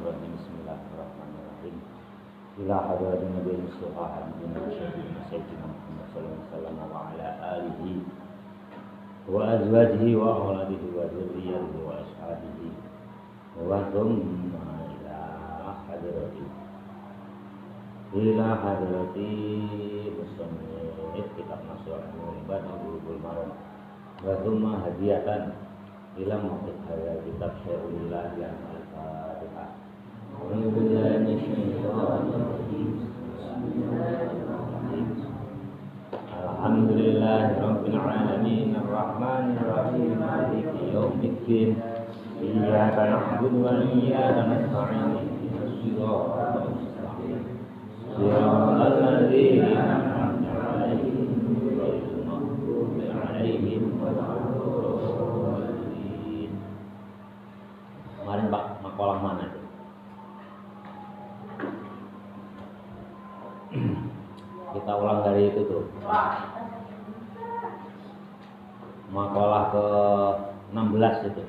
الرجيم بسم الله الرحمن الرحيم إلى حضرة النبي المصطفى حبيبنا وشفيعنا سيدنا محمد صلى الله عليه وسلم وعلى آله وأزواجه وأولاده وذريته وأصحابه وثم إلى حضرة مصنف kitab Nasional Ibadul Maram وثم هدية إلى موقف هذا kitab Syairullah yang Al-Fatihah. Alhamdulillahirabbil alamin arrahmanir rahim maliki yaumiddin iyyaka na'budu wa iyyaka nasta'in ihdinas siratal mustaqim siratal ladzina an'amta 'alaihim ghairil maghdubi 'alaihim waladdallin. Kemarin Pak, makalah mana itu? Kita ulang dari itu tuh. Makalah ke 16 itu.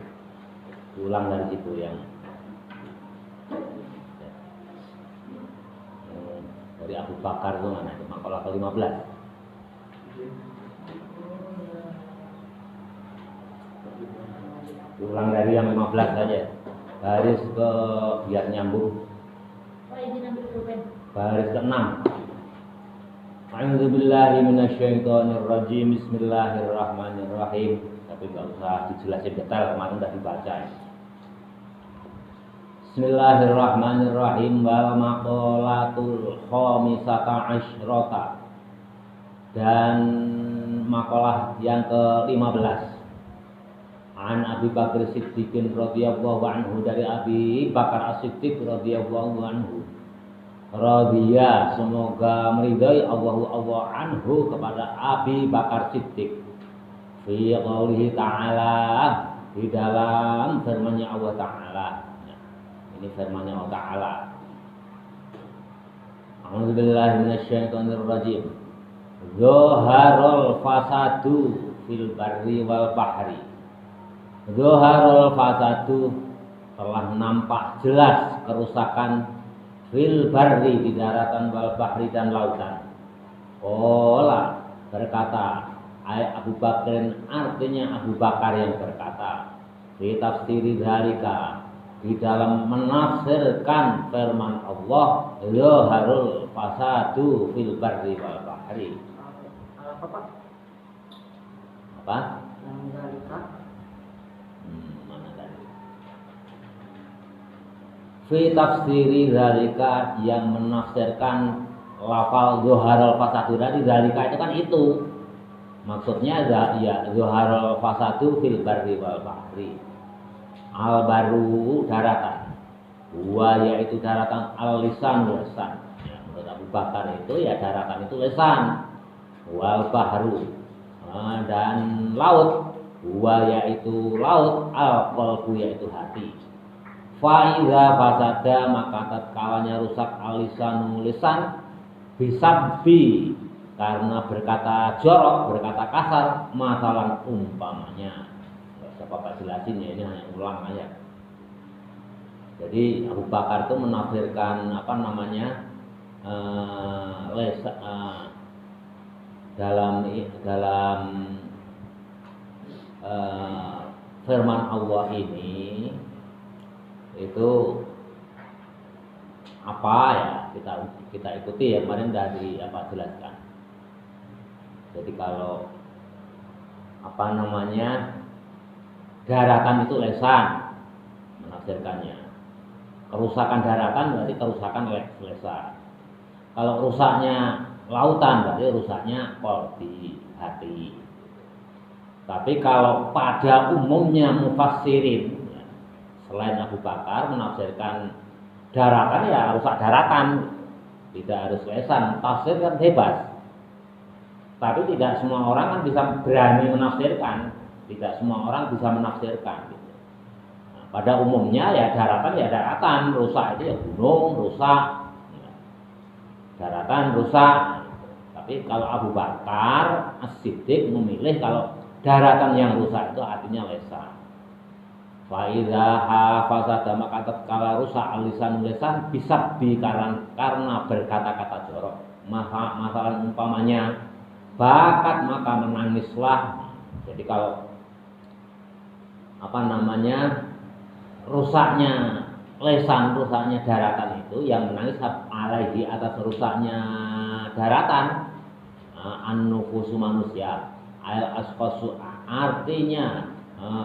Ulang dari situ yang dari Abu Bakar itu mana itu? Makalah ke 15. Ulang dari yang 15 saja. Baris ke biar nyambung. Baris ke 6. A'udzubillahi minasyaitonirrajim. Bismillahirrahmanirrahim. Tapi enggak usah dijelasin detail, kemarin sudah dibaca. Bismillahirrahmanirrahim. Wal maqalatul khamisata asyrata. Dan makalah yang ke-15. An Abi Bakar Siddiqin radhiyallahu anhu, dari Abi Bakar As-Siddiq radhiyallahu anhu. Radhiya, semoga meridai Allah anhu kepada Abi Bakar Siddiq. Fi qoulihi ta'ala, di dalam firman-Nya Allah Ta'ala. Ini firman-Nya Allah Ta'ala. A'udzubillahi minasyaitonir rajim. Zaharul fasadu fil barri wal bahri. Zaharul fasadu, telah nampak jelas kerusakan fil barri, di daratan, wal bahri, dan lautan. Qala, berkata Abu Bakar, artinya Abu Bakar yang berkata, di tafsiri dzalika, di dalam menafsirkan firman Allah, zaharul fasadu fil barri wal bahri. Apa? Mana tadi? Fi tafsiri dzalika, yang menafsirkan lafal zaharul fasadu tadi. Dzalika itu kan itu. Maksudnya ya zaharul fasadu fil barri wal bahri. Al baru daratan. Wa yaitu daratan, al lisan lisan. Ya, menurut Abu Bakar itu ya daratan itu lisan. Wal bahru, dan laut. Wa yaitu laut, al qalbu yaitu hati. Fa iza fasada, maka tatkalanya rusak al lisanu lisan, bisabbi, karena berkata jorok, berkata kasar, masalan umpamanya. Nggak usah Bapak jelasin ya, ini hanya ulang aja. Jadi Abu Bakar itu menafsirkan dalam firman Allah ini itu apa ya, kita ikuti ya, kemarin dari jelaskan. Jadi kalau daratan itu lesan, menafsirkannya. Kerusakan daratan berarti kerusakan lesan. Kalau rusaknya lautan berarti rusaknya qalbi, hati. Tapi kalau pada umumnya mufassirin, selain Abu Bakar, menafsirkan daratan ya rusak daratan, tidak harus lesan. Tafsir kan bebas. Tapi tidak semua orang kan bisa berani menafsirkan, tidak semua orang bisa menafsirkan. Gitu. Nah, pada umumnya ya daratan, rusak itu ya gunung rusak, daratan rusak. Tapi kalau Abu Bakar As-Siddiq memilih kalau daratan yang rusak itu artinya lesan. Fa idza fasada maka tatkala rusak lisan bisa karena berkata-kata jorok. Masalah umpamanya bakat maka menangislah. Jadi kalau rusaknya lesan, rusaknya daratan itu yang menangis alaihi atas rusaknya daratan, an-nufusu manusia, al-asqasu artinya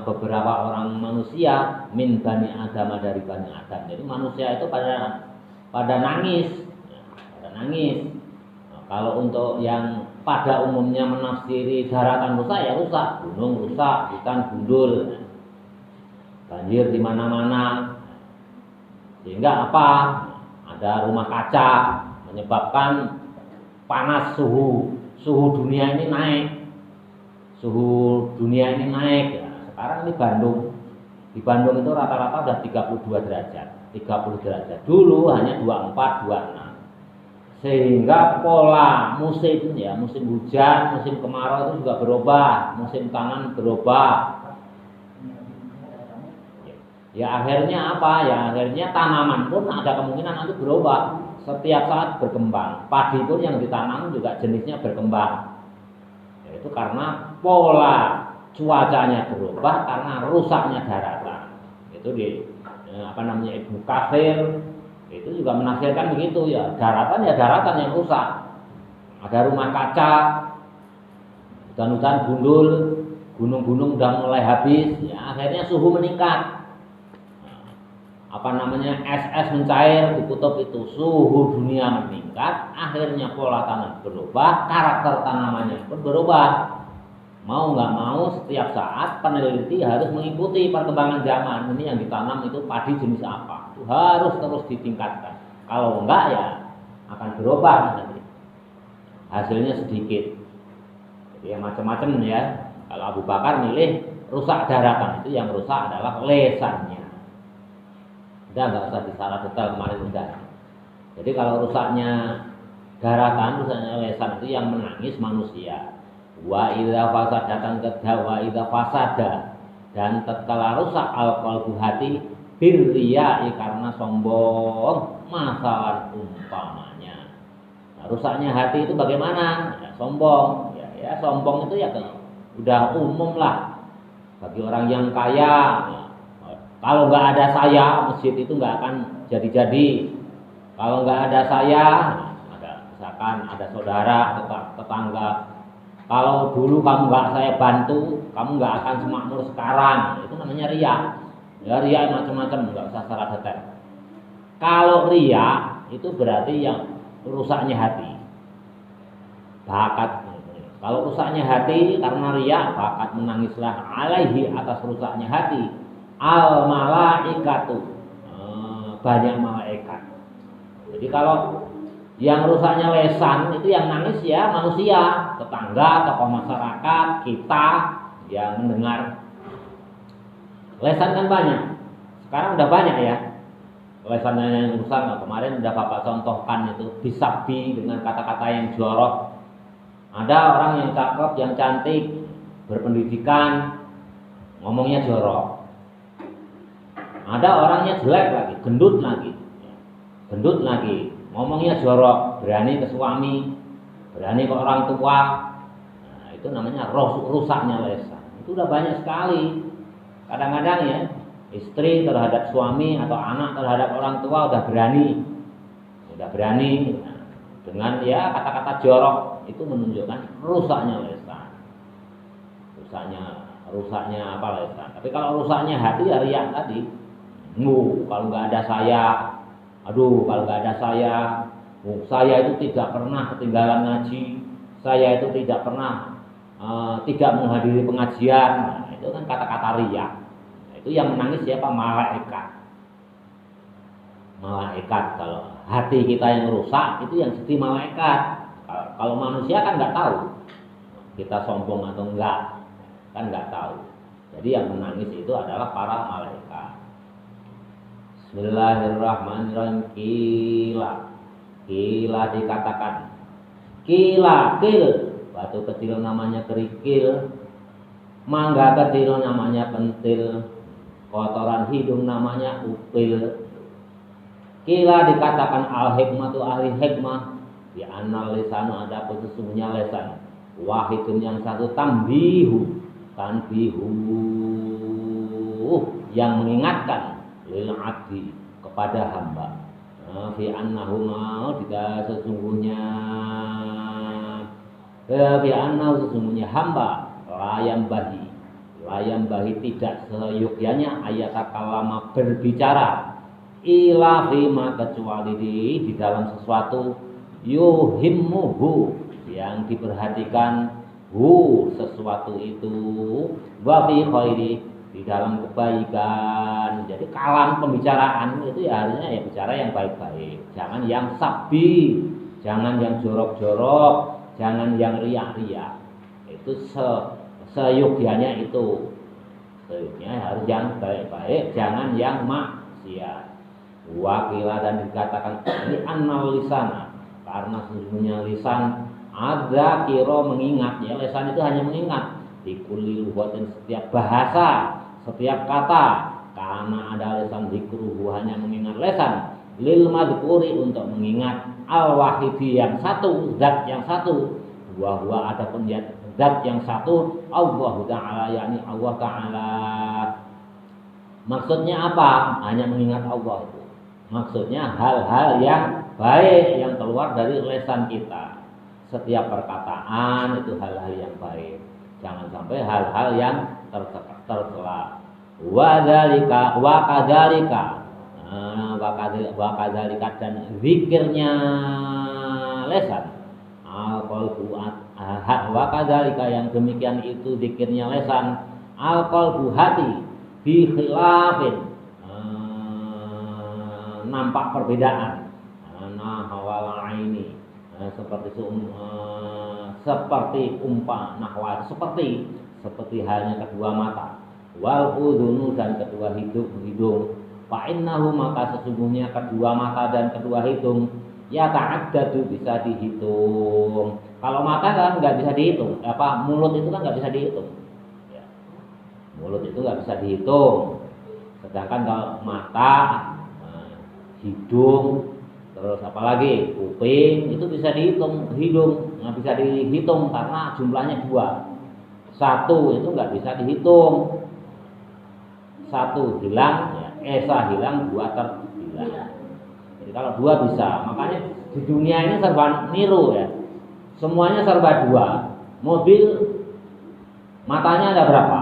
beberapa orang manusia min bani Adam dari bani Adam. Jadi manusia itu pada nangis, kalau untuk yang pada umumnya menafsiri daratan rusak ya rusak, gunung rusak, hutan gundul, banjir di mana-mana. Sehingga apa? Ada rumah kaca menyebabkan panas, suhu dunia ini naik. Ya. Sekarang ini di Bandung itu rata-rata udah 32 derajat, 30 derajat. Dulu hanya 24, 26. Sehingga pola musim hujan, musim kemarau itu juga berubah, musim tanam berubah. Ya akhirnya apa? Ya akhirnya tanaman pun ada kemungkinan nanti berubah. Setiap saat berkembang. Padi pun yang ditanam juga jenisnya berkembang. Itu karena pola cuacanya berubah karena rusaknya daratan. Itu Ibnu Katsir itu juga menafsirkan begitu ya. Daratan yang rusak. Ada rumah kaca, hutan-hutan gundul, gunung-gunung udah mulai habis, ya akhirnya suhu meningkat. Es mencair di kutub itu, suhu dunia meningkat, akhirnya pola tanam berubah, karakter tanamannya pun berubah. Mau nggak mau setiap saat peneliti harus mengikuti perkembangan zaman. Ini yang ditanam itu padi jenis apa, itu harus terus ditingkatkan. Kalau enggak ya akan berubah nanti, hasilnya sedikit. Jadi yang macam-macam ya. Kalau Abu Bakar milih rusak daratan, itu yang rusak adalah lesannya. Udah nggak usah disalah detail kemarin udah. Jadi kalau rusaknya daratan, rusaknya lesan itu yang menangis manusia. Wa idza fasadatan kedha idza fasada, dan tatkala rusak al-qalbu hati birriya karena sombong, masalah umpamanya. Nah, rusaknya hati itu bagaimana? Ya, sombong. Ya sombong itu ya udah umum lah bagi orang yang kaya. Ya. Kalau nggak ada saya, masjid itu nggak akan jadi-jadi. Kalau nggak ada saya, misalkan ada saudara atau tetangga, kalau dulu kamu nggak saya bantu, kamu nggak akan semakmur sekarang. Itu namanya riya. Ya riya macam-macam, nggak usah secara detail. Kalau riya itu berarti yang rusaknya hati, bakat. Kalau rusaknya hati karena riya, bakat menangislah alaihi atas rusaknya hati. Al malaikatu, banyak malaikat. Jadi kalau yang rusaknya lesan itu yang nangis ya manusia, tetangga, tokoh masyarakat, kita yang mendengar. Lesan kan banyak. Sekarang udah banyak ya. Lesannya yang rusak. Kemarin udah Bapak contohkan itu bisabi dengan kata-kata yang jorok. Ada orang yang cakep, yang cantik, berpendidikan, ngomongnya jorok. Ada orangnya jelek lagi, gendut lagi, ngomongnya jorok, berani ke suami, berani ke orang tua. Nah, itu namanya rusaknya lesan. Itu udah banyak sekali. Kadang-kadang ya istri terhadap suami atau anak terhadap orang tua udah berani. Nah, dengan ya kata-kata jorok itu menunjukkan rusaknya lesan. Rusaknya apa lesan. Tapi kalau rusaknya hati ya riya tadi. Kalau nggak ada saya, kalau nggak ada saya itu tidak pernah ketinggalan ngaji, saya itu tidak pernah tidak menghadiri pengajian. Nah, itu kan kata-kata riya. Nah, itu yang menangis siapa? Malaikat. Kalau hati kita yang rusak, itu yang sedih malaikat. Kalau manusia kan nggak tahu kita sombong atau enggak, kan nggak tahu. Jadi yang menangis itu adalah para malaikat. Bismillahirrahmanirrahim. Kila dikatakan. Kil, batu kecil namanya kerikil, mangga kecil namanya pentil, kotoran hidung namanya upil. Kila dikatakan al-hikmah tu ahli hikmah, di anal lisan ada sesungguhnya lesan wahidun yang satu tanbihu yang mengingatkan lil abdi kepada hamba. Fi annahuma jika sesungguhnya sesungguhnya hamba layam bahi tidak seyogyanya ayatakallama berbicara ila fima kecuali di dalam sesuatu yuhimmuhu yang diperhatikan sesuatu itu wa fi khairi di dalam kebaikan. Jadi kalam pembicaraan itu ya harusnya ya bicara yang baik-baik, jangan yang sabi, jangan yang jorok-jorok, jangan yang riak-riak. Itu seyogyanya itu. Seyogyanya harus yang baik-baik, jangan yang maksiat. Wakila dan dikatakan ini annal lisana karena sesungguhnya lisan ada kiro mengingat ya, lisan itu hanya mengingat di kulli lugatin setiap bahasa, setiap kata, karena ada lisan zikruhu hanya mengingat lisan lil madhkuri untuk mengingat al wahidi yang satu, zat yang satu, wa adapun zat yang satu Allah Ta'ala yakni Allah Ta'ala. Maksudnya apa? Hanya mengingat Allah itu. Maksudnya hal-hal yang baik yang keluar dari lisan kita. Setiap perkataan itu hal-hal yang baik. Jangan sampai hal-hal yang tercela. Wa kadzalika dan zikirnya lisan. Wa kadzalika yang demikian itu zikirnya lisan. Al-qalbu hati bi khilafin nampak perbedaan. Nahwal aini seperti halnya kedua mata, wal udhunu dan kedua hidung. Fa innahu maka sesungguhnya kedua mata dan kedua hidung ya ta'addadu bisa dihitung. Kalau mata kan nggak bisa dihitung, mulut itu kan nggak bisa dihitung. Ya. Mulut itu nggak bisa dihitung. Sedangkan kalau mata, hidung, terus apalagi kuping itu bisa dihitung. Hidung nggak bisa dihitung karena jumlahnya 2. 1 itu nggak bisa dihitung. 1 hilang, ya, esa hilang, 2 terhilang. Jadi kalau 2 bisa, makanya di dunia ini serba niru ya. Semuanya serba 2. Mobil matanya ada berapa?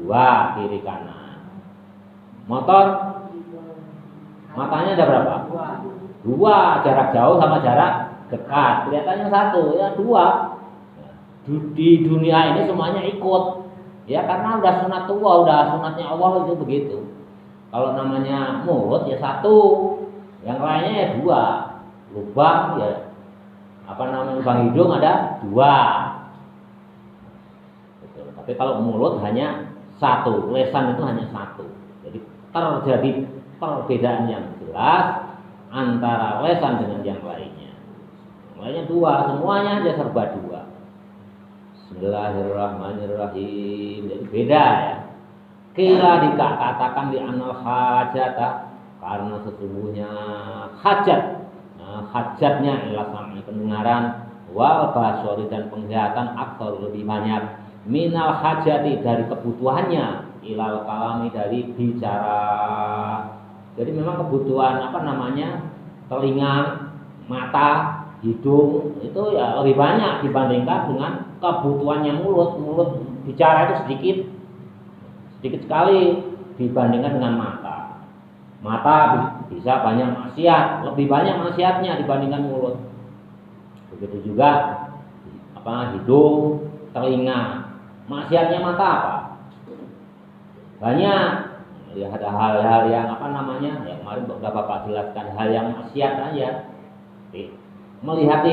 2 kiri kanan. Motor matanya ada berapa? 2 jarak jauh sama jarak dekat. Kelihatannya 1 ya 2. Di dunia ini semuanya ikut. Ya karena udah sunatullah, udah sunatnya Allah itu begitu. Kalau namanya mulut ya 1, yang lainnya ya 2. Lubang ya lubang hidung ada 2. Betul. Tapi kalau mulut hanya 1, lisan itu hanya 1. Jadi terjadi perbedaan yang jelas antara lisan dengan yang lainnya. Yang lainnya 2, semuanya aja serba 2. Bismillahirrahmanirrahim. Jadi beda ya. Kira dikatakan di anal hajata karena sesungguhnya hajat, hajatnya ialah sampai pendengaran wal basori dan penglihatan aktor lebih banyak minal hajati dari kebutuhannya ilal kalami dari bicara. Jadi memang kebutuhan telinga, mata, hidung itu ya lebih banyak dibandingkan dengan kebutuhannya mulut. Mulut bicara itu sedikit sekali dibandingkan dengan mata. Mata bisa banyak maksiat, lebih banyak maksiatnya dibandingkan mulut. Begitu juga hidung, telinga. Maksiatnya mata apa? Banyak. Ya ada hal-hal yang yang kemarin sudah Bapak jelaskan, hal yang maksiat aja. Melihat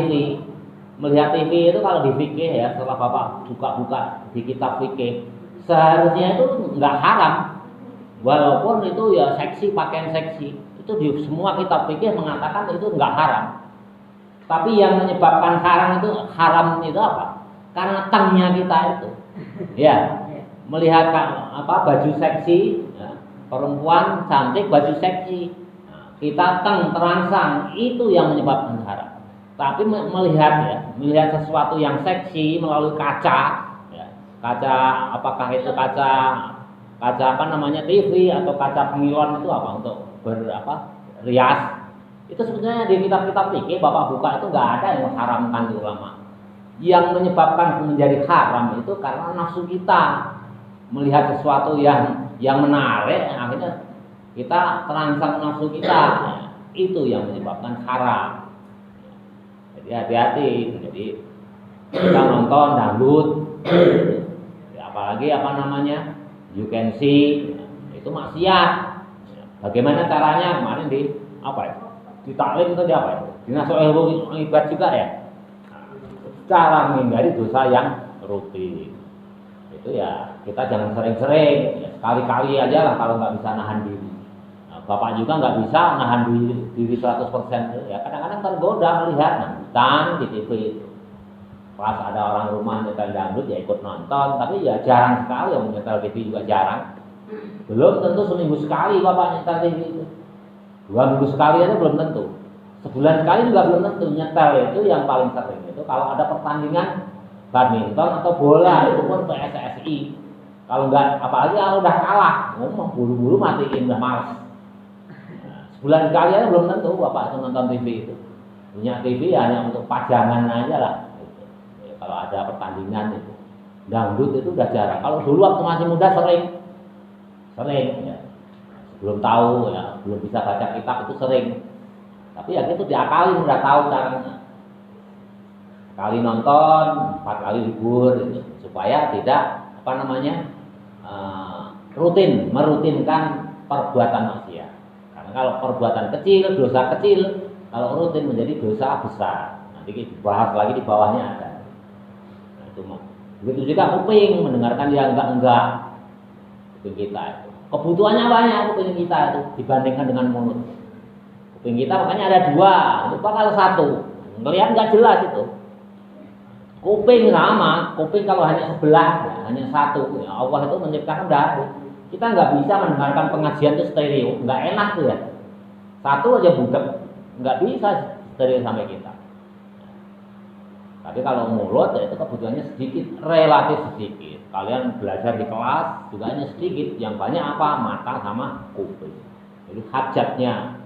TV itu kalau di fikih ya, setelah Bapak buka-buka di kitab fikih, seharusnya itu nggak haram, walaupun itu ya pakaian seksi, itu di semua kitab fikih mengatakan itu nggak haram. Tapi yang menyebabkan haram itu apa? Karena tangnya kita itu, ya melihat baju seksi, ya, perempuan cantik baju seksi, kita terangsang, itu yang menyebabkan haram. Tapi melihat sesuatu yang seksi melalui kaca, ya, kaca apakah itu kaca apa namanya TV atau kaca pengilon itu apa untuk rias, itu sebetulnya di kitab-kitab fikih Bapak buka itu nggak ada yang mengharamkan di ulama. Yang menyebabkan menjadi haram itu karena nafsu kita melihat sesuatu yang menarik, akhirnya kita terangsang nafsu kita, itu yang menyebabkan haram. Jadi hati-hati. Jadi kita nonton dangdut, apalagi you can see, itu maksiat. Bagaimana caranya? Kemarin di taklim itu apa ya? Dinas ibad juga ya. Cara menghindari dosa yang rutin itu ya kita jangan sering-sering, ya, sekali-kali aja lah kalau nggak bisa nahan diri. Bapak juga nggak bisa nahan diri 100%, ya kadang-kadang tergoda melihat nonton di TV itu. Pas ada orang rumah nyetel dangdut ya ikut nonton, tapi ya jarang sekali yang nyetel TV juga jarang. Belum tentu seminggu sekali Bapak nyetel TV itu. 2 minggu sekali aja belum tentu. Sebulan sekali juga belum tentu. Nyetel itu yang paling sering itu kalau ada pertandingan badminton atau bola, itu pun PSSI. Kalau nggak, apalagi kalau udah kalah, ngomong buru-buru matiin, udah males. Sebulan sekali aja belum tentu Bapak itu nonton TV itu. Punya TV hanya untuk pajangan aja lah. Ya, kalau ada pertandingan itu, dangdut itu udah jarang. Kalau dulu waktu masih muda sering ya. Belum tahu ya, belum bisa baca kitab itu sering. Tapi ya itu diakalin, udah tahu caranya. Kali nonton, 4 kali libur gitu, supaya tidak merutinkan perbuatan maksiat. Karena kalau perbuatan kecil, dosa kecil, kalau rutin menjadi dosa besar. Nanti dibahas lagi di bawahnya ada. Nah, itu mah. Begitu juga kuping, mendengarkan yang enggak. Kuping kita itu. Kebutuhannya banyak kuping kita itu dibandingkan dengan mulut. Kuping kita makanya ada 2, lupa kalau 1. Ngelihat nggak jelas itu. Kuping sama, kuping kalau hanya sebelah, ya, hanya 1. Ya, Allah itu menciptakan dari. Kita nggak bisa mendengarkan pengajian itu stereo, nggak enak tuh ya. 1 aja budak, nggak bisa stereo sampai kita. Tapi kalau mulut ya itu kebutuhannya sedikit, relatif sedikit. Kalian belajar di kelas juga hanya sedikit, yang banyak apa? Mata sama kuping. Jadi hajatnya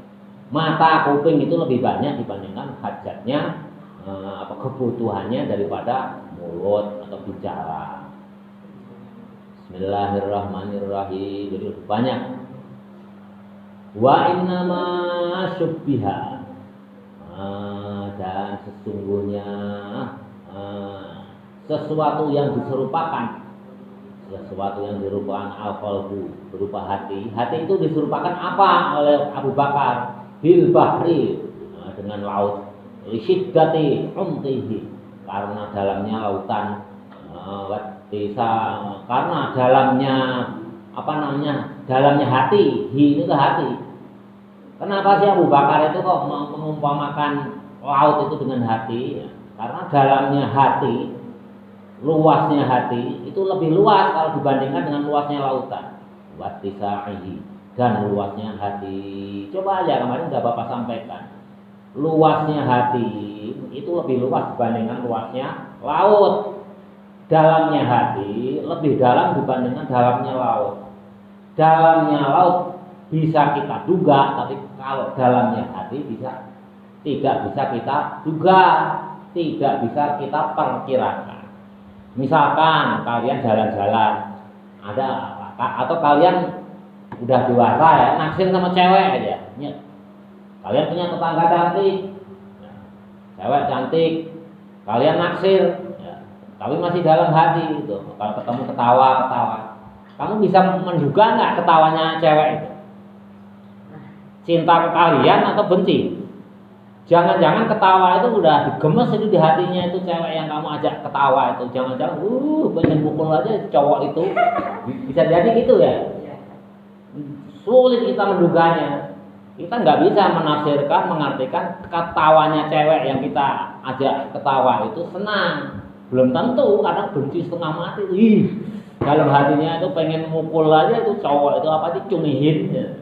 mata kuping itu lebih banyak dibandingkan hajatnya kebutuhannya daripada mulut atau bicara. Bismillahirrahmanirrahim. Jadi lebih banyak. Wa innama syubbiha, dan sesungguhnya sesuatu yang diserupakan al-qalbu, berupa hati. Hati itu diserupakan apa oleh Abu Bakar? Bil bahri, dengan laut. Lisyiddati umtihi, karena dalamnya lautan, karena dalamnya hati, itu hati. Kenapa sih Abu Bakar itu kok mengumpamakan laut itu dengan hati? Karena dalamnya hati, luasnya hati itu lebih luas kalau dibandingkan dengan luasnya lautan. Wattisaihi, dan luasnya hati. Coba aja kemarin sudah Bapak sampaikan. Luasnya hati itu lebih luas dibandingkan luasnya laut. Dalamnya hati lebih dalam dibandingkan dalamnya laut. Dalamnya laut bisa kita duga, tapi kalau dalamnya hati tidak bisa kita duga, tidak bisa kita perkirakan. Misalkan kalian jalan-jalan, atau kalian udah dewasa ya, naksir sama cewek aja. Kalian punya tetangga cantik, cewek cantik, kalian naksir, ya, tapi masih dalam hati gitu. Kalau ketemu ketawa, kamu bisa menduga nggak ketawanya cewek itu cinta ke kalian atau benci? Jangan-jangan ketawa itu udah digemes itu di hatinya itu cewek yang kamu ajak ketawa itu. Jangan-jangan, pengen pukul aja cowok itu. Bisa jadi gitu ya. Sulit kita menduganya. Kita nggak bisa menafsirkan, mengartikan ketawanya cewek yang kita ajak ketawa itu senang. Belum tentu, kadang benci setengah mati. dalam hatinya itu pengen mukul aja itu cowok itu apa sih cunihin ya.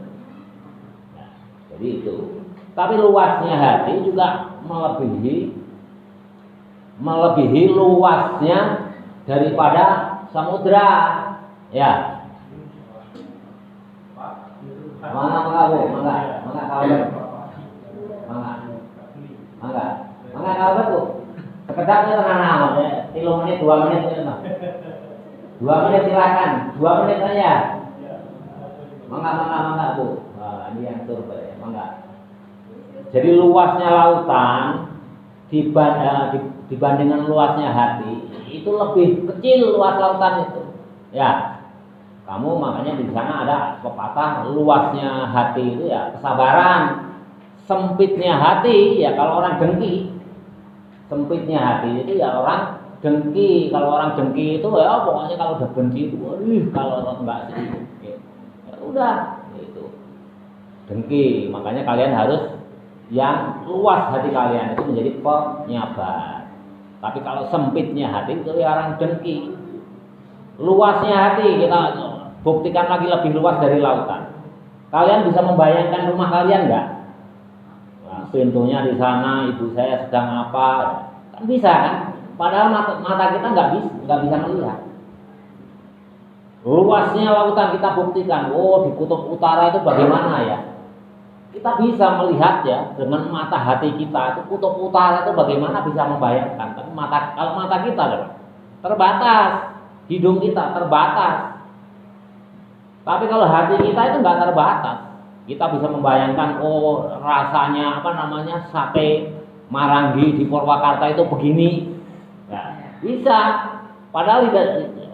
Nah, jadi itu. Tapi luasnya hati juga melebihi luasnya daripada samudra ya. Mana kamu? Mana kamu? Mana kamu tuh? Sekedar itu tenang ya. 3 menit 2 menit itu. 2 menit silakan. 2 menit aja. Mangga Bu. Nah, ini yang turba ya. Mangga. Jadi luasnya lautan dibandingkan luasnya hati itu lebih kecil luas lautan itu. Ya. Kamu makanya di sana ada pepatah luasnya hati itu ya kesabaran, sempitnya hati ya kalau orang dengki. Sempitnya hati itu ya orang dengki. Kalau orang dengki itu ya pokoknya kalau udah benci itu, kalau enggak sih ya udah itu dengki. Makanya kalian harus yang luas hati kalian itu menjadi penyabar. Tapi kalau sempitnya hati itu ya orang dengki. Luasnya hati kita buktikan lagi lebih luas dari lautan. Kalian bisa membayangkan rumah kalian enggak? Nah, pintunya di sana, ibu saya sedang apa? Kan bisa kan? Padahal mata kita nggak bisa melihat. Luasnya lautan kita buktikan. Oh, di kutub utara itu bagaimana ya? Kita bisa melihat ya dengan mata hati kita itu kutub utara itu bagaimana bisa membayangkan. Tapi kalau mata kita terbatas, hidung kita terbatas. Tapi kalau hati kita itu nggak terbatas. Kita bisa membayangkan, oh rasanya sate Marangi di Purwakarta itu begini. Ya, bisa. Padahal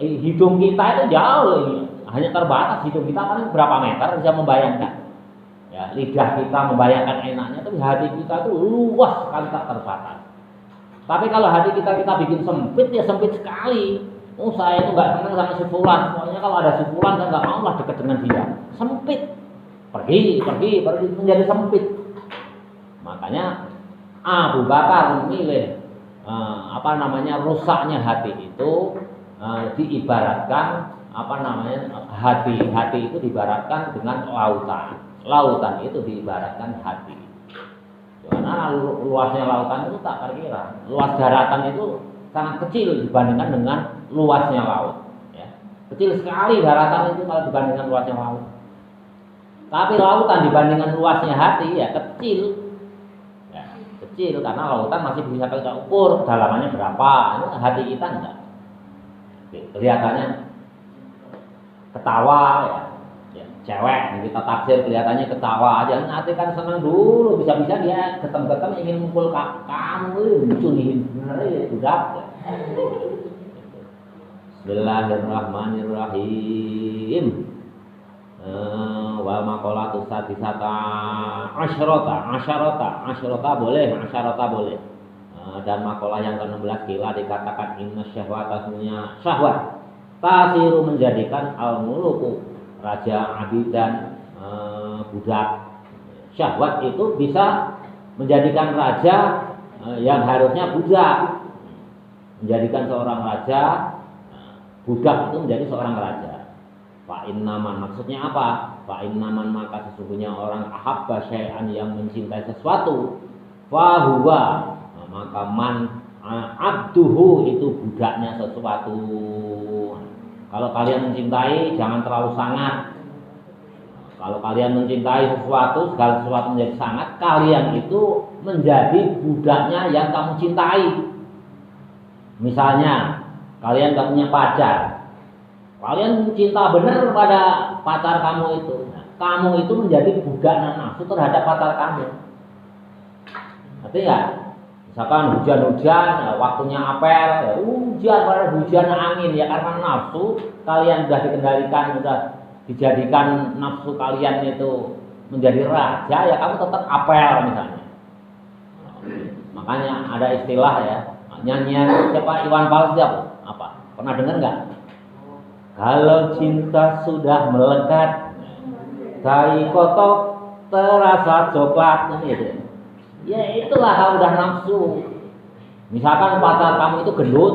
hidung kita itu jauh, hanya terbatas hidung kita paling berapa meter bisa membayangkan. Ya, lidah kita membayangkan enaknya, tapi hati kita itu luas sekali tak terbatas. Tapi kalau hati kita bikin sempit ya sempit sekali. Oh saya itu nggak senang sama si fulan. Pokoknya kalau ada si fulan saya nggak mau lah dekat dengan dia. Sempit. Pergi menjadi sempit. Makanya Abu Bakar memilih rusaknya hati itu diibaratkan hati itu diibaratkan dengan lautan. Lautan itu diibaratkan hati. Karena luasnya lautan itu tak terkira. Luas daratan itu sangat kecil dibandingkan dengan luasnya laut. Ya. Kecil sekali daratan itu kalau dibandingkan luasnya laut. Tapi lautan dibandingkan luasnya hati ya kecil. Ya, kecil karena lautan masih bisa kita ukur kedalamannya berapa. Ini hati kita enggak. Kelihatannya ketawa ya. Cewek yang kita taksir kelihatannya ketawa aja, nanti kan senang dulu, bisa-bisa dia ketem-ketem ingin mukul kamu, lucu nih, bener ya, udah. Bismillahirrahmanirrahim. Wal maqalatu sadisata asyarata boleh. Dan makalah yang ke-16 kila dikatakan inna syahwata semuanya syahwat tasiru menjadikan al-muluku raja abidan budak. Syahwat itu bisa menjadikan raja yang harusnya budak, menjadikan seorang raja budak itu menjadi seorang raja. Fa innaman maksudnya apa? Fa innaman maka sesungguhnya orang ahabba syai'an yang mencintai sesuatu fa huwa maka man abduhu itu budaknya sesuatu. Kalau kalian mencintai jangan terlalu sangat. Kalau kalian mencintai sesuatu, segala sesuatu menjadi sangat, kalian itu menjadi budaknya yang kamu cintai. Misalnya, kalian gak punya pacar. Kalian cinta benar pada pacar kamu itu. Nah, kamu itu menjadi budak nafsu terhadap pacar kamu. Ngerti nggak? Misalkan hujan-hujan, waktunya apel, ya hujan angin ya karena nafsu kalian sudah dikendalikan, sudah dijadikan nafsu kalian itu menjadi raja, ya kamu tetap apel misalnya. Makanya ada istilah ya, nyanyian siapa Iwan Fals apa? Pernah dengar nggak? Kalau cinta sudah melekat, tai kotok terasa coklat, gitu. Ya itulah udah nafsu. Misalkan pacar kamu itu gendut,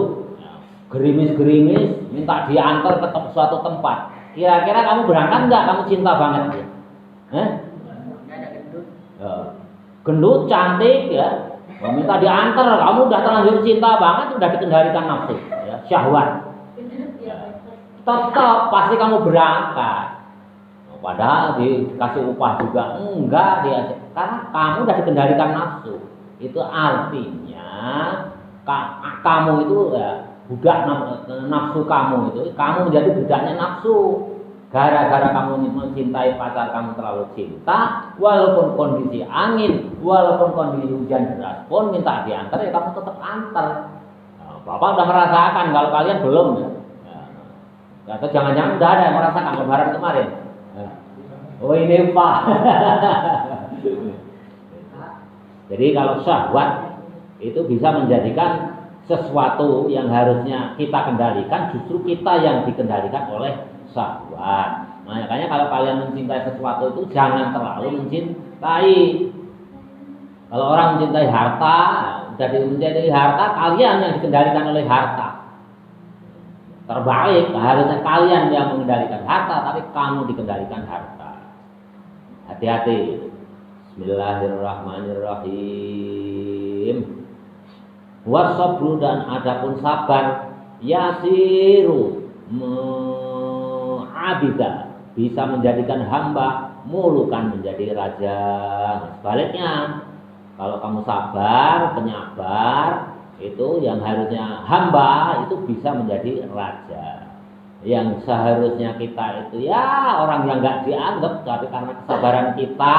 gerimis-gerimis, minta diantar ke suatu tempat. Kira-kira kamu berangkat nggak? Kamu cinta banget ya? Gendut, cantik ya, minta diantar, kamu udah terlanjur cinta banget, udah dikendalikan nafsu, ya, syahwat. Tetap pasti kamu berangkat. Padahal dikasih upah juga enggak dia, karena kamu udah dikendalikan nafsu. Itu artinya kamu itu ya budak nafsu kamu itu, kamu menjadi budaknya nafsu. Gara-gara kamu mencintai pacar kamu terlalu cinta, walaupun kondisi angin, walaupun kondisi hujan deras pun minta diantar ya kamu tetap antar. Nah, Bapak udah merasakan, kalau kalian belum ya. Atau jangan-jangan udah ada yang merasakan lebaran kemarin. Oh ini Pak. Jadi kalau syahwat itu bisa menjadikan sesuatu yang harusnya kita kendalikan, justru kita yang dikendalikan oleh syahwat. Makanya kalau kalian mencintai sesuatu itu jangan terlalu mencintai. Kalau orang mencintai harta, udah mencintai harta, kalian yang dikendalikan oleh harta. Terbalik, harusnya kalian yang mengendalikan harta, tapi kamu dikendalikan harta. Hati-hati. Bismillahirrahmanirrahim. Wasabru, dan adapun sabar, yasiru abida, bisa menjadikan hamba, mulukan menjadi raja. Sebaliknya, kalau kamu sabar, penyabar, itu yang harusnya hamba itu bisa menjadi raja. Yang seharusnya kita itu ya orang yang nggak dianggap, tapi karena kesabaran kita,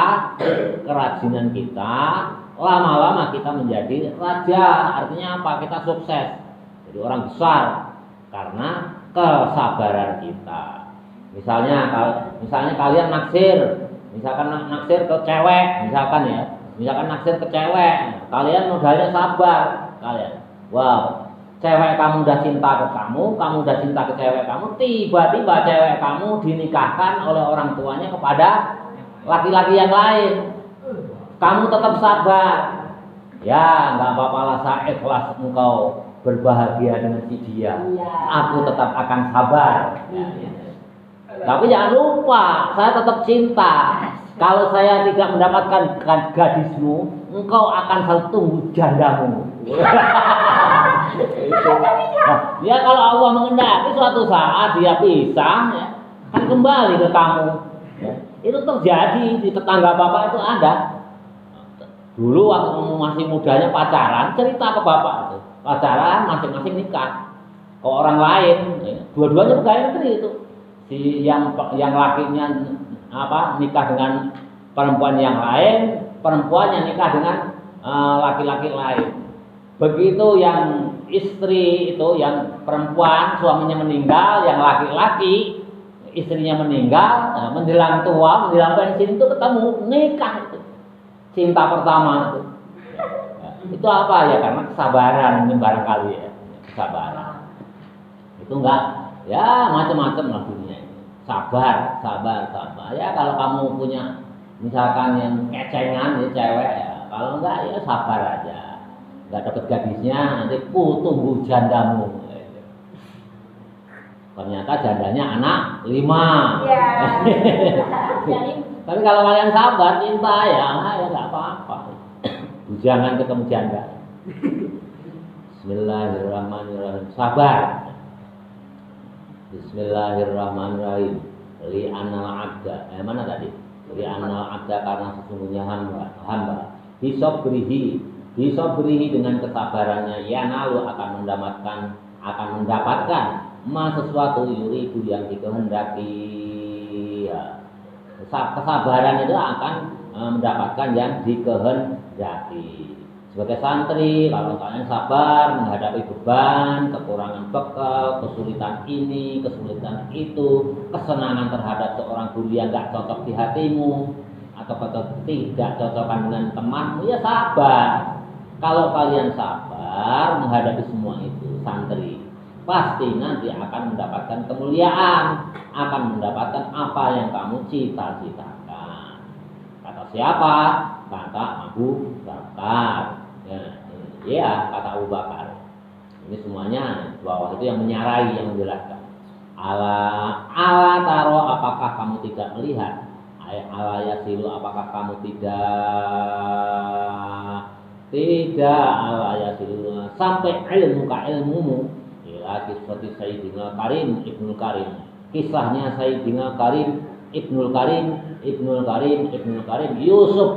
kerajinan kita, lama-lama kita menjadi raja. Artinya apa? Kita sukses, jadi orang besar karena kesabaran kita. Misalnya kalian naksir, misalkan naksir ke cewek, misalkan naksir ke cewek, kalian modalnya sabar, kalian. Wow, cewek kamu udah cinta ke kamu udah cinta ke cewek kamu, tiba-tiba cewek kamu dinikahkan oleh orang tuanya kepada laki-laki yang lain. Kamu tetap sabar. Ya, nggak apa-apa lah, saya ikhlas engkau berbahagia dengan si dia. Aku tetap akan sabar. Tapi jangan lupa, saya tetap cinta. Kalau saya tidak mendapatkan gadismu, engkau akan selalu tunggu jandamu. Nah, ya kalau Allah mengendaki suatu saat dia pisah, ya, kan kembali ke kamu. Ya, itu terjadi di tetangga bapak itu ada. Dulu waktu masih mudanya pacaran, cerita ke bapak itu, pacaran masing-masing nikah ke orang lain, ya. Dua-duanya pegawai negeri itu. Si yang lakinya nikah dengan perempuan yang lain, perempuannya nikah dengan laki-laki lain. Begitu yang istri itu, yang perempuan suaminya meninggal, yang laki-laki istrinya meninggal, menjelang tua, menjelang pensiun itu ketemu, nikah itu. Cinta pertama itu. Itu apa ya? Karena kesabaran ini barangkali ya, kesabaran. Itu enggak, ya macam-macam lah dunia ini. Sabar. Ya kalau kamu punya misalkan yang kecengan ya cewek, ya kalau enggak ya sabar aja. Enggak dapat gadisnya, nanti tunggu jandamu. Ternyata jandanya anak 5. Ya. Tapi kalau kalian sabar, cinta ya nggak apa-apa. Jangan ketemu janda. Bismillahirrahmanirrahim. Sabar. Bismillahirrahmanirrahim. Li anal abda. Mana tadi? Li anal abda, karena sesungguhnya hamba. Bisobrihi dengan kesabarannya, yanalu akan mendapatkan sesuatu yuridu yang dikehendaki. Ya. Kesabaran itu akan mendapatkan yang dikehendaki. Sebagai santri, kalau kalian sabar menghadapi beban, kekurangan bekal, kesulitan ini, kesulitan itu, kesenangan terhadap seorang guru yang gak cocok di hatimu, atau tidak cocokan dengan temanmu, ya sabar. Kalau kalian sabar menghadapi semua itu, santri, pasti nanti akan mendapatkan kemuliaan, akan mendapatkan apa yang kamu cita-citakan. Kata siapa? Kata Abu Bakar. Ya, kata Abu Bakar. Ini semuanya bawah itu yang menyarai, yang menjelaskan. Ala taro, apakah kamu tidak melihat? Ala yasilu, apakah kamu tidak ala yasilu sampai ilmumu ila kisah Sayyidina Karim Ibnul Karim, kisahnya Sayyidina Karim Ibnul Karim Yusuf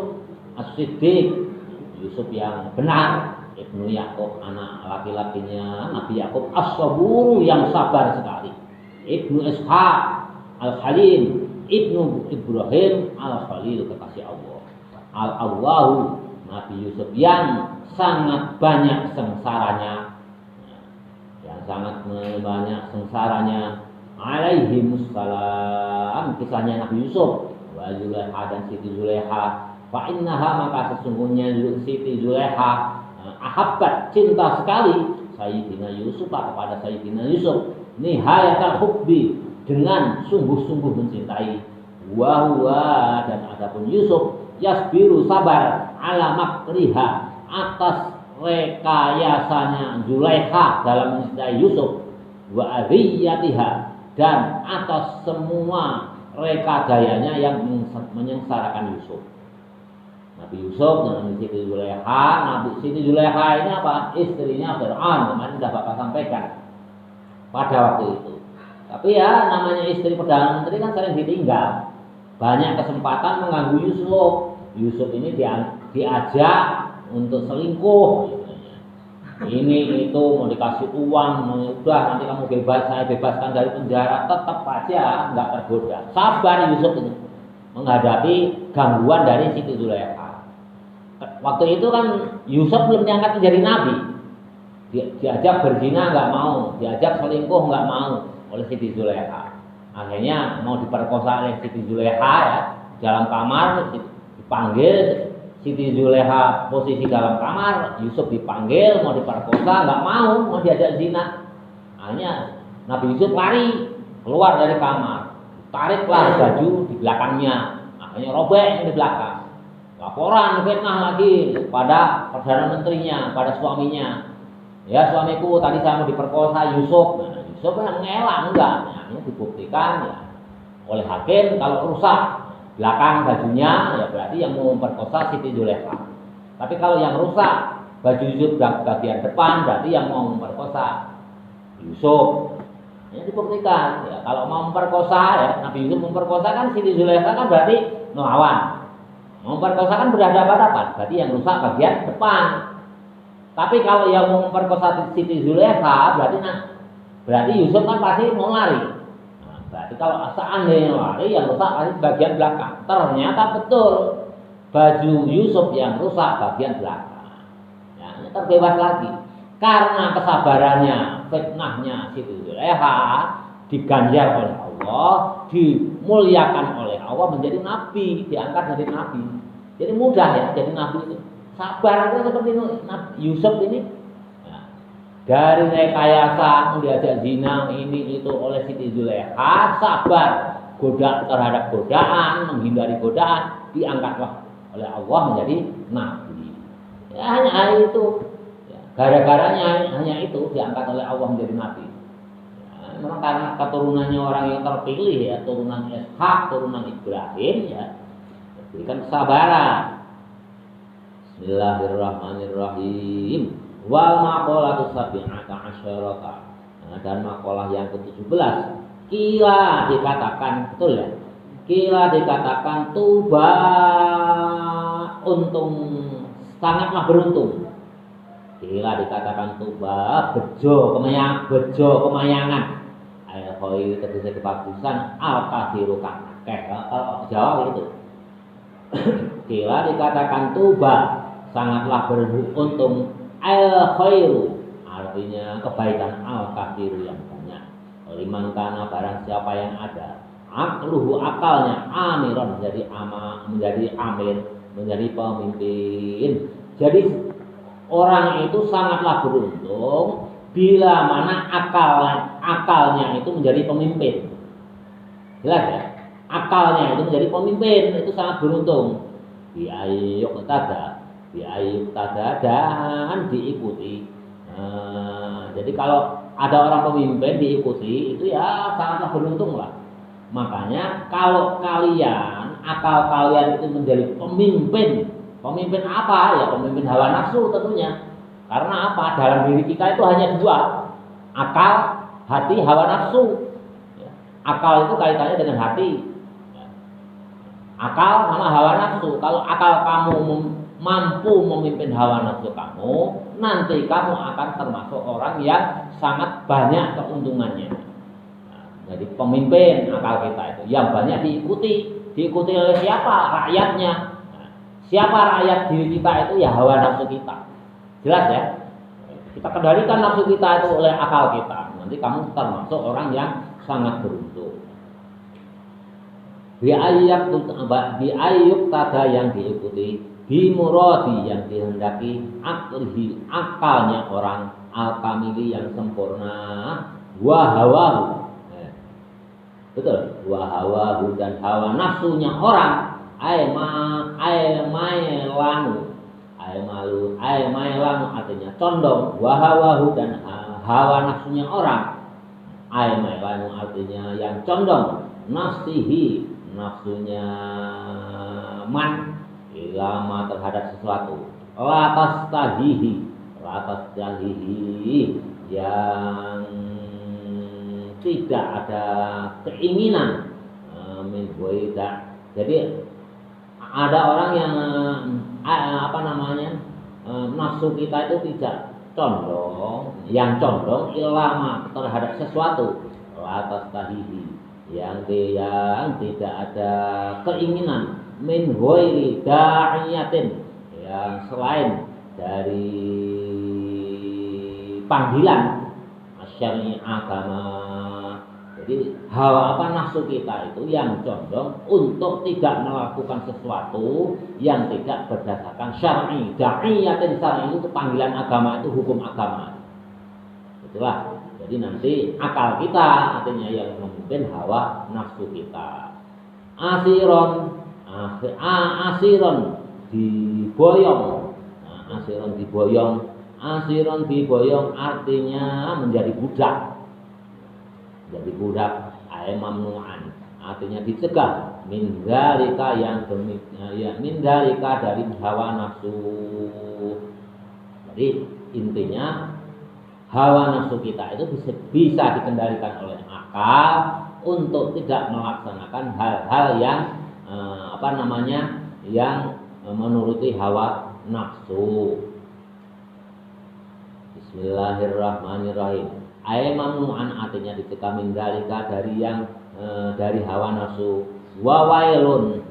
As-Siddiq, Yusuf yang benar, Ibnu Yakub, anak laki-lakinya Nabi Yakub, As-Saburu yang sabar sekali, Ibnu Ishaq Al-Khalil, Ibnu Ibrahim Al-Khalil, kekasih Allah, Al-Allahu, Nabi Yusuf yang sangat banyak sengsaranya, alaihimussalam, kisahnya Nabi Yusuf wa Zulaiha dan Siti Zulaiha. Fa innaha, maka sesungguhnya Siti Zulaiha ahabbat, cinta sekali Sayyidina Yusuf kepada Sayyidina Yusuf, nihayatul hubbi, dengan sungguh-sungguh mencintai. Wa huwa, dan adapun Yusuf yasbiru, sabar, ala makriha, atas rekayasanya Zulaiha dalam mencintai Yusuf, wa adhiyatiha, dan atas semua rekadayanya yang menyengsarakan Yusuf. Nabi Yusuf dengan Siti Zulaiha. Siti Zulaiha ini apa? Istrinya Fir'aun, kemarin sudah Bapak sampaikan pada waktu itu. Tapi ya namanya istri Perdana Menteri kan sering ditinggal, banyak kesempatan mengganggu Yusuf. Yusuf ini diajak untuk selingkuh, ini itu mau dikasih uang, udah nanti kamu bebas, saya bebaskan dari penjara, tetap aja nggak tergoda. Sabar Yusuf ini menghadapi gangguan dari Siti Zulaiha. Waktu itu kan Yusuf belum diangkat menjadi nabi, diajak berzina nggak mau, diajak selingkuh nggak mau oleh Siti Zulaiha. Akhirnya mau diperkosa oleh Siti Zulaiha ya, dalam kamar dipanggil. Siti Zulaiha posisi dalam kamar, Yusuf dipanggil mau diperkosa, nggak mau diajak zina. Akhirnya Nabi Yusuf lari keluar dari kamar, tariklah baju di belakangnya, akhirnya robek di belakang. Laporan fitnah lagi pada Perdana Menterinya, pada suaminya. Ya, suamiku tadi saya mau diperkosa Yusuf. Nah, Yusuf yang mengelak, enggak. Nah, ini dibuktikan ya oleh hakim kalau rusak belakang bajunya, ya berarti yang mau memperkosa Siti Zulaiha. Tapi kalau yang rusak baju Yusuf bagian depan, berarti yang mau memperkosa Yusuf. Ini dibuktikan. Ya, kalau mau memperkosa, ya Nabi Yusuf memperkosa kan Siti Zulaiha kan berarti melawan. Memperkosa kan berhadapan-hadapan, berarti yang rusak bagian depan. Tapi kalau yang mau memperkosa Siti Zulaiha, berarti Yusuf kan pasti mau lari. Berarti kalau seandainya lari, yang rusak pasti bagian belakang. Ternyata betul, baju Yusuf yang rusak bagian belakang. Ya, terbebas lagi. Karena kesabarannya, fitnahnya Siti Zulaiha diganjar oleh Allah, dimuliakan oleh Allah, menjadi nabi, diangkat jadi nabi. Jadi mudah ya jadi nabi itu. Sabar itu seperti itu. Yusuf ini dari rekayasa diajak zina ini itu oleh Siti Zulaiha, sabar terhadap godaan, menghindari godaan, diangkatlah oleh Allah menjadi nabi. Ya, hanya itu, ya, gara-garanya hanya itu diangkat oleh Allah menjadi nabi. Ya, memang karena keturunannya orang yang terpilih ya, turunan Ishak, turunan Ibrahim ya, berikan kesabaran. Bismillahirrahmanirrahim. Wal maqalatu sabi'ata asyarata. Dan maqalah yang ke-17, kila dikatakan, betul ya? Kila dikatakan tuba, untung, sangatlah beruntung. Kila dikatakan tuba, bejo kemayangan. Ayat koi tegese kebagusan, al-kathiru kang akeh. Kalau Jawa itu. Kila dikatakan tuba, sangatlah beruntung. Al-khairu, artinya kebaikan, al-kathiru yang banyak. Liman kana, barang siapa yang ada akluhu, akalnya, amiron, menjadi amir, menjadi pemimpin. Jadi orang itu sangatlah beruntung bila mana akalnya itu menjadi pemimpin. Jelas ya? Akalnya itu menjadi pemimpin, itu sangat beruntung. Bi ayyuk tada dan diikuti. Jadi kalau ada orang pemimpin diikuti itu ya sangatlah beruntung lah. Makanya kalau kalian, akal kalian itu menjadi pemimpin, pemimpin apa? Ya pemimpin hawa nafsu tentunya. Karena apa? Dalam diri kita itu hanya dua, akal, hati, hawa nafsu. Akal itu kaitannya dengan hati. Akal sama hawa nafsu. Kalau akal kamu mampu memimpin hawa nafsu kamu, nanti kamu akan termasuk orang yang sangat banyak keuntungannya. Jadi pemimpin akal kita itu yang banyak diikuti oleh siapa? Rakyatnya. Siapa rakyat diri kita itu? Ya hawa nafsu kita. Jelas ya? Kita kendalikan nafsu kita itu oleh akal kita. Nanti kamu termasuk orang yang sangat beruntung. Biayyuk tada yang diikuti, bimuradi yang dihendaki, akalnya orang, al-kamili yang sempurna, wahawahu. Betul, wahawahu dan hawa nafsunya orang, mailanu artinya condong, wahawahu dan hawa nafsunya orang, mailanu artinya yang condong, nafsihi nafsunya man ilama terhadap sesuatu, latas tahihi yang tidak ada keinginan min goida. Jadi ada orang yang nafsu kita itu tidak condong, yang condong ilama terhadap sesuatu, latas tahihi yang tidak ada keinginan min ghairi da'iyatin yang selain dari panggilan syar'i agama. Jadi hawa nafsu kita itu yang condong untuk tidak melakukan sesuatu yang tidak berdasarkan syar'i. Da'iyatin syar'i itu panggilan agama, itu hukum agama. Itulah. Jadi nanti akal kita artinya yang memimpin hawa nafsu kita. Asiron diboyong. Asiron diboyong artinya menjadi budak. Jadi budak mamnu'an artinya dicegah min dzalika yang min dzalika dari hawa nafsu. Jadi intinya hawa nafsu kita itu bisa dikendalikan oleh akal untuk tidak melaksanakan hal-hal yang yang menuruti hawa nafsu. Bismillahirrahmanirrahim. Mamnu'an artinya dicegah min dzalika dari hawa nafsu. Wawailun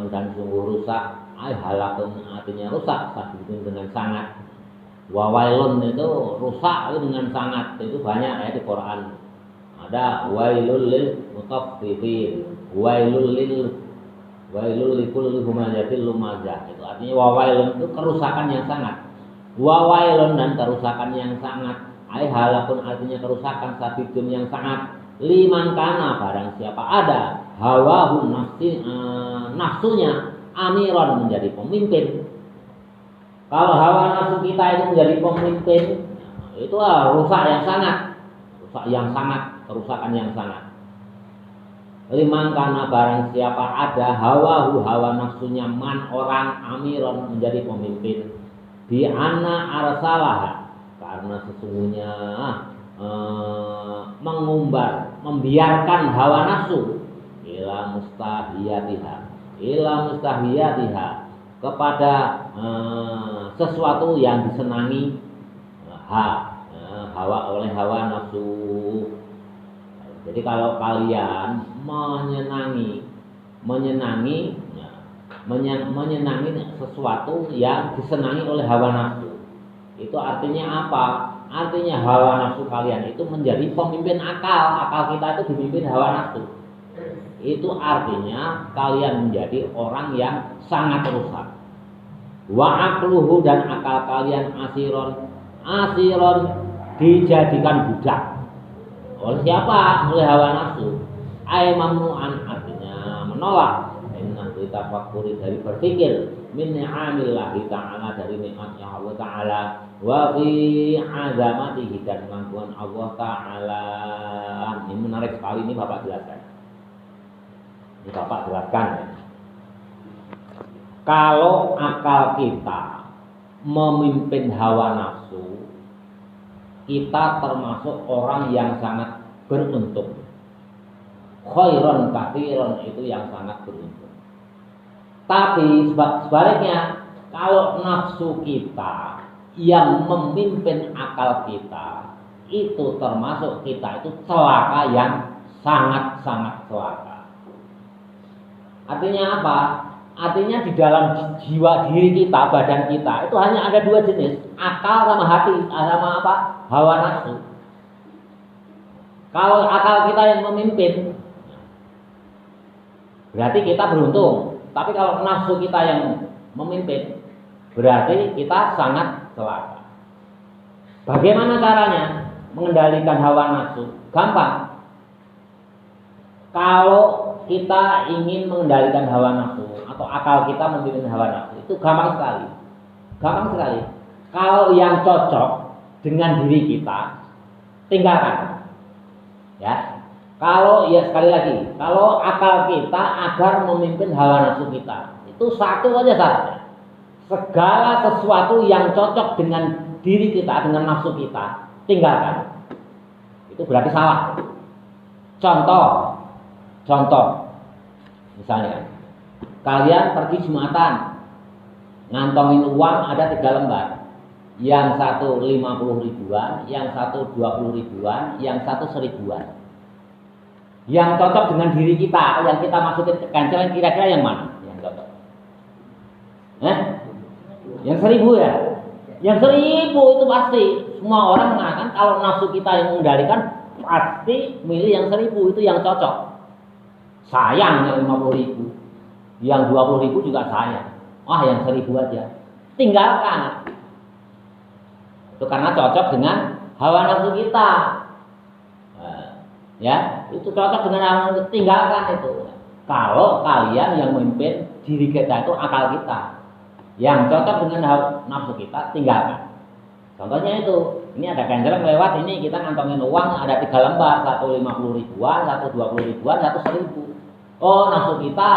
dan sungguh rusak. Halakun artinya rusak dengan sangat. Wawailun itu rusak dengan sangat. Itu banyak ya di Quran. Ada wailul lil mutaffifin, wailul likulli humazatil lumazah. Itu artinya wawailun itu kerusakan yang sangat. Wawailun dan kerusakan yang sangat. Halakun artinya kerusakan sadidun yang sangat. Liman kana barang siapa ada hawahu nafsunya amiron menjadi pemimpin. Kalau hawa nafsu kita itu menjadi pemimpin, itu rusak yang sangat, kerusakan yang sangat. Liman kana barang siapa ada hawa nafsunya man orang amiron menjadi pemimpin. Bi anna arsalah karena sesungguhnya membiarkan hawa nafsu ila mustahiyatiha kepada sesuatu yang disenangi oleh hawa nafsu. Jadi kalau kalian menyenangi sesuatu yang disenangi oleh hawa nafsu, itu artinya apa? Artinya hawa nafsu kalian itu menjadi pemimpin akal kita itu dipimpin hawa nafsu. Itu artinya kalian menjadi orang yang sangat rusak. Wa aqluhu dan akal kalian asiron dijadikan budak. Oleh siapa? Oleh hawa nafsu. Mamnu'an artinya menolak. Inna tafakuri dari berpikir. min ni'amillahi ta'ala, dari nikmatnya Allah Ta'ala, wa fi azamatihi, dan kemampuan Allah Ta'ala. Ini menarik sekali, ini Bapak jelaskan. Ini Bapak jelaskan ya. Kalau akal kita memimpin hawa nafsu, kita termasuk orang yang sangat beruntung. Khairon katsiron, itu yang sangat beruntung. Tapi sebaliknya, kalau nafsu kita yang memimpin akal kita, itu termasuk kita itu celaka yang sangat-sangat celaka. Artinya apa? Artinya di dalam jiwa diri kita, badan kita, itu hanya ada dua jenis, akal sama hati, sama apa? Hawa nafsu. Kalau akal kita yang memimpin, berarti kita beruntung. Tapi kalau nafsu kita yang memimpin, berarti kita sangat celaka. Bagaimana caranya mengendalikan hawa nafsu? Gampang. Kalau kita ingin mengendalikan hawa nafsu atau akal kita memimpin hawa nafsu, itu gampang sekali. Gampang sekali. Kalau yang cocok dengan diri kita, tinggalkan. Ya. Kalau ya sekali lagi, kalau akal kita agar memimpin hawa nafsu kita, itu satu aja syaratnya. Segala sesuatu yang cocok dengan diri kita, dengan nafsu kita, tinggalkan. Itu berarti salah. Contoh, misalnya, kalian pergi Jumatan, ngantongin uang ada 3 lembar, yang satu 50 ribuan, yang satu 20 ribuan, yang satu 1000-an. Yang cocok dengan diri kita, yang kita masukin ke kancelan, kira-kira yang mana yang cocok? Yang 1000 ya? Yang 1000 itu pasti. Semua orang mengatakan kalau nafsu kita yang mengendalikan, pasti milih yang 1000, itu yang cocok. Sayang yang 50.000, yang 20.000 juga sayang. Yang 1000 aja. Tinggalkan. Itu karena cocok dengan hawa nafsu kita. Ya, itu cocok dengan hawa nafsu, tinggalkan itu. Kalau kalian yang memimpin diri kita itu akal kita, yang cocok dengan hawa nafsu kita, tinggalkan. Contohnya itu, ini ada kencereng lewat, ini kita ngantongin uang ada 3 lembar, satu 50 ribuan, satu 20 ribuan, satu 1000. Nafsu kita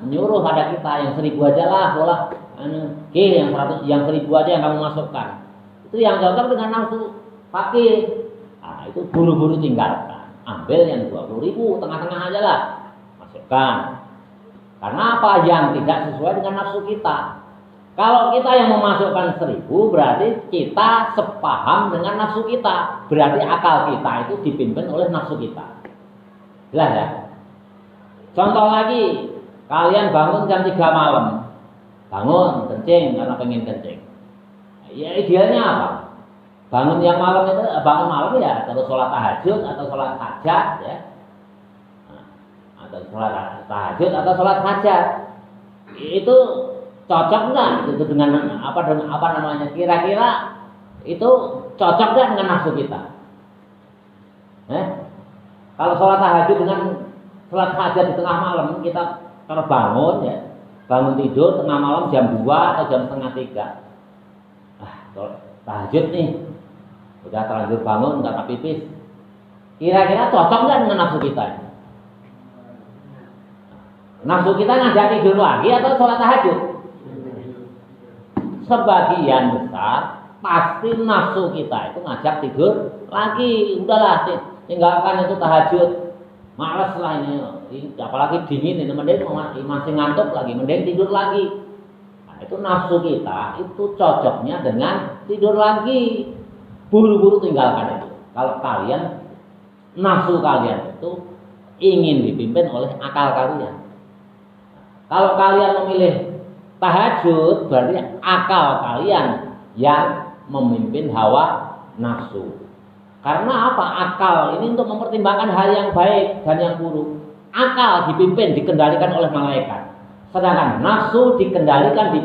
menyuruh pada kita yang 1000 aja lah, bola. Yang 100, yang 1000 aja yang kamu masukkan. Itu yang cocok dengan nafsu pakai. Itu buru-buru tinggalkan. Ambil yang 20.000, tengah-tengah aja lah, masukkan. Karena apa? Yang tidak sesuai dengan nafsu kita. Kalau kita yang memasukkan 1000, berarti kita sepaham dengan nafsu kita. Berarti akal kita itu dipimpin oleh nafsu kita. Jelas ya? Contoh lagi, kalian bangun jam 3 malam. Bangun, kencing, karena pengen kencing. Ya idealnya apa? Bangun yang malam itu, bangun malam ya, atau sholat tahajud, atau sholat hajat ya. Atau sholat tahajud, atau sholat hajat. Itu cocok nggak itu dengan apa namanya, kira-kira itu cocok nggak dengan nafsu kita? Kalau sholat tahajud dengan sholat hajat di tengah malam, kita terbangun ya, bangun tidur tengah malam jam 2 atau jam setengah 3. Tahajud nih, udah terlanjur bangun karena pipis, kira-kira cocok nggak dengan nafsu kita? Nafsu kita ngajak tidur lagi atau sholat tahajud? Sebagian besar pasti nafsu kita itu ngajak tidur lagi. Udahlah, tinggalkan itu tahajud, malas lah ini, apalagi dingin ini, mending masih ngantuk lagi, mending tidur lagi. Itu nafsu kita itu cocoknya dengan tidur lagi, buru-buru tinggalkan itu. Kalau kalian, nafsu kalian itu ingin dipimpin oleh akal kalian. Kalau kalian memilih tahajud, berarti akal kalian yang memimpin hawa nafsu. Karena apa? Akal ini untuk mempertimbangkan hal yang baik dan yang buruk. Akal dipimpin, dikendalikan oleh malaikat. Sedangkan nafsu dikendalikan,